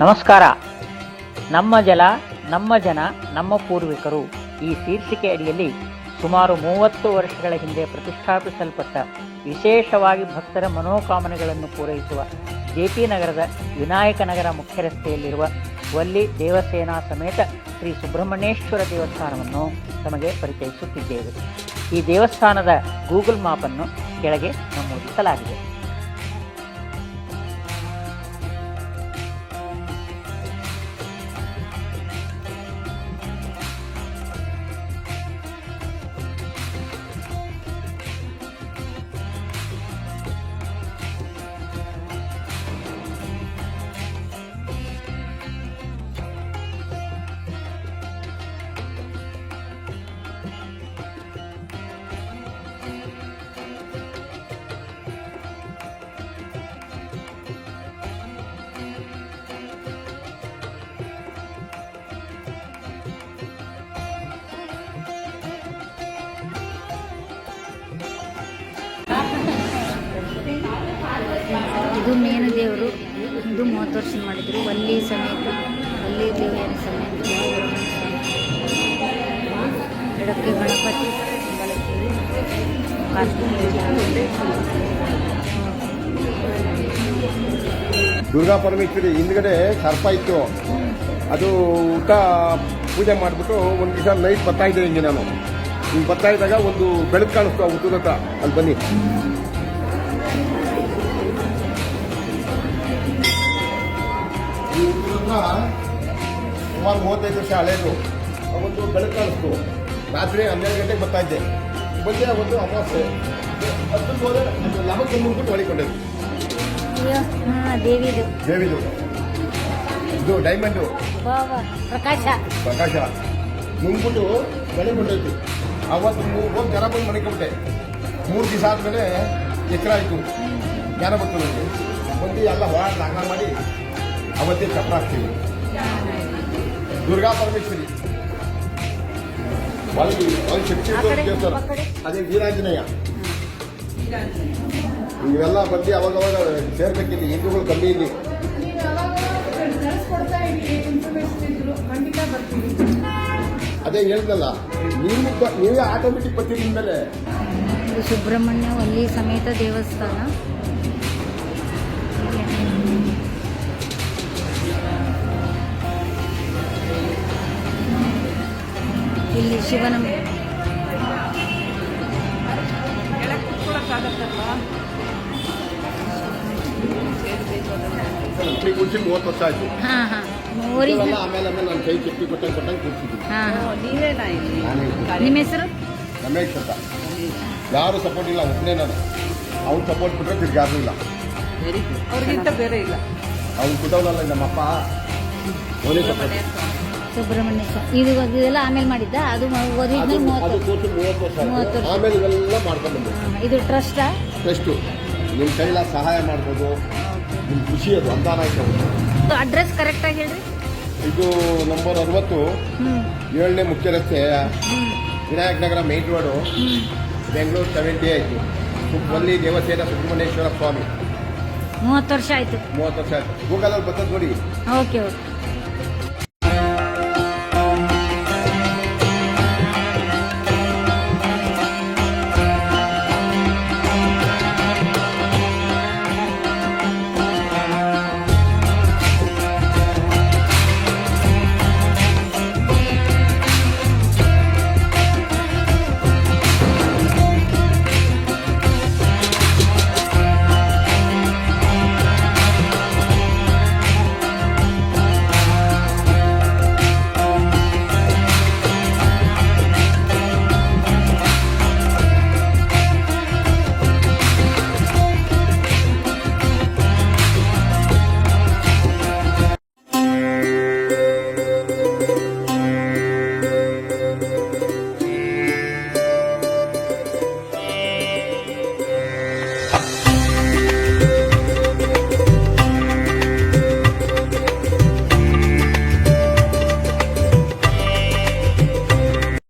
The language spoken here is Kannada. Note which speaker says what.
Speaker 1: ನಮಸ್ಕಾರ. ನಮ್ಮ ಜಲ ನಮ್ಮ ಜನ ನಮ್ಮ ಪೂರ್ವಿಕರು ಈ ಶೀರ್ಷಿಕೆ ಅಡಿಯಲ್ಲಿ ಸುಮಾರು 30 ವರ್ಷಗಳ ಹಿಂದೆ ಪ್ರತಿಷ್ಠಾಪಿಸಲ್ಪಟ್ಟ ವಿಶೇಷವಾಗಿ ಭಕ್ತರ ಮನೋಕಾಮನೆಗಳನ್ನು ಪೂರೈಸುವ ಜೆಪಿ ನಗರದ ವಿನಾಯಕ ನಗರ ಮುಖ್ಯ ರಸ್ತೆಯಲ್ಲಿರುವ ವಲ್ಲಿ ದೇವಸೇನಾ ಸಮೇತ ಶ್ರೀ ಸುಬ್ರಹ್ಮಣ್ಯೇಶ್ವರ ದೇವಸ್ಥಾನವನ್ನು ತಮಗೆ ಪರಿಚಯಿಸುತ್ತಿದ್ದೇವೆ. ಈ ದೇವಸ್ಥಾನದ ಗೂಗಲ್ ಮ್ಯಾಪ್ ಅನ್ನು ಕೆಳಗೆ ನಮೂದಿಸಲಾಗಿದೆ.
Speaker 2: ಇದು ಮೇನು ದೇವರು. ಇದು 30 ವರ್ಷ ಮಾಡಿದ್ರು. ವಲ್ಲಿ ಸಮೇತ ವಲ್ಲಿ ದೇವಿಯರ ಸಮೇತ ಎಡಕ್ಕೆ ಗಣಪತಿ,
Speaker 3: ದುರ್ಗಾ ಪರಮೇಶ್ವರಿ ಹಿಂದ್ಗಡೆ ಸರ್ಪ ಇತ್ತು. ಅದು ಊಟ ಪೂಜೆ ಮಾಡಿಬಿಟ್ಟು ಒಂದು ದಿವಸ ನೈಟ್ ಬರ್ತಾ ಇದ್ದೆ. ಹಿಂಗೆ ನಾನು ಹಿಂಗೆ ಬರ್ತಾ ಇದ್ದಾಗ ಒಂದು ಬೆಳಕು ಕಾಣಿಸ್ತು ಆ ಹುತ್ತದ ಹತ್ರ. ಅಲ್ಲಿ ಬನ್ನಿ. ಈ ಹುತ್ತದ ಸುಮಾರು 35 ವರ್ಷ ಹಳೇದು. ಒಂದು ಬೆಳಕು ಕಾಣಿಸ್ತು. ರಾತ್ರಿ 12 ಗಂಟೆಗೆ ಬರ್ತಾ ಇದ್ದೆ. ಬಂದೆ ಒಂದು ಅಮಾವಾಸ್ಯೆ ಹತ್ತು ಹೋದ್ರೆ ಅದು ಲಮಕ್ಕೆ ಮುಂದ್ಬಿಟ್ಟು ಹೊಳಿಕೊಂಡಿದ್ದು. ದೇವಿದು ಇದು ಡೈಮಂಡು ಪ್ರಕಾಶ ನುಂಗ್ಬಿಟ್ಟು ಬೆಳೆಗೊಂಡೈತಿ. ಅವತ್ತು ಹೋಗಿ ಜನ ಬಂದು ಮನೆಕೊಂಡೆ. 3 ದಿವಸ ಆದ್ಮೇಲೆ ಎಚ್ಚರ ಆಯಿತು. ಜ್ಞಾನ ಬಂತು ನನಗೆ. ಬಂದು ಎಲ್ಲ ಹೊರ ಅನ್ನ ಮಾಡಿ ಅವತ್ತೇ ಚಪ್ರ ಹಾಕ್ತೀವಿ. ದುರ್ಗಾ ಪರಮೇಶ್ವರಿ ಶಕ್ತಿ ದೇವಸ್ಥಾನ. ಅದೇ ವೀರಾಂಜನೇಯ. ಇವೆಲ್ಲ ಬಂದು ಅವಾಗವಾಗ ಸೇರ್ಬೇಕಿಲ್ಲಿ. ಹಿಂದೂಗಳು ಕಮ್ಮಿ ಇಲ್ಲಿ. ಅದೇ ಹೇಳಿದ್ನಲ್ಲ, ನೀವೇ ಆಟೋಮೆಟಿಕ್ ಬರ್ತೀರಿ ಮೇಲೆ.
Speaker 2: ಸುಬ್ರಹ್ಮಣ್ಯ ವಲ್ಲಿ ಸಮೇತ ದೇವಸ್ಥಾನ. ಇಲ್ಲಿ ಶಿವನ
Speaker 3: ಕುರ್ಸಿ 30 ವರ್ಷ ಆಯ್ತು. ಆಮೇಲೆ ನಾನು ಕೈ ಚಟ್ಟಿ ಕೊಟ್ಟಂಗೆ ಕೂರ್ಸಿದ್ದೀನಿ.
Speaker 2: ನಿಮ್ಮ ಹೆಸರು?
Speaker 3: ರಮೇಶ್ ಅಂತ. ಯಾರು ಸಪೋರ್ಟ್ ಇಲ್ಲ, ಒಬ್ಬನೇ ನಾನು. ಅವ್ನು ಸಪೋರ್ಟ್ ಬಿಟ್ಟರೆ ತಿರ್ಗಿ ಯಾರು ಇಲ್ಲ.
Speaker 4: ಅವ್ರಿಗಿಂತ ಬೇರೆ ಇಲ್ಲ.
Speaker 3: ಅವ್ನು ಕುಟವನಲ್ಲ ನಮ್ಮಪ್ಪ. ಅವನೇ ಸಪೋರ್ಟ್.
Speaker 2: ಸುಬ್ರಹ್ಮಣ್ಯ ಸ್ವಾಮಿ ಇದೆಲ್ಲ ಆಮೇಲೆ ಮಾಡಿದ್ದ. ಅದು ಒರಿಜಿನಲ್
Speaker 3: 30 ವರ್ಷ. ಆಮೇಲೆ ಇವೆಲ್ಲ ಮಾಡ್ಕೊಂಡು ಬಂದೆ.
Speaker 2: ಇದು ಟ್ರಸ್ಟಾ?
Speaker 3: ಟ್ರಸ್ಟು. ನಿಮ್ಮ ಕೈಲ ಸಹಾಯ ಮಾಡ್ಬೋದು. ನಿಮ್ಮ ಖುಷಿ ಅದು ಅನುದಾನ ಆಯ್ತು.
Speaker 2: ಅಡ್ರೆಸ್ ಕರೆಕ್ಟಾಗಿ ಹೇಳ್ರಿ.
Speaker 3: ಇದು ನಂಬರ್ 60, 7ನೇ ಮುಖ್ಯ ರಸ್ತೆ, ವಿನಾಯಕ ನಗರ ಮೇನ್ ರೋಡು, ಬೆಂಗಳೂರು 70 ಆಯಿತು. ವಲ್ಲಿ ದೇವಸೇನಾ ಸುಬ್ರಹ್ಮಣ್ಯೇಶ್ವರ ಸ್ವಾಮಿ.
Speaker 2: 30 ವರ್ಷ ಆಯಿತು.
Speaker 3: 30 ವರ್ಷ ಆಯಿತು. ಗೂಗಲಲ್ಲಿ ಬರ್ತದೆ ನೋಡಿ.
Speaker 2: Okay okay.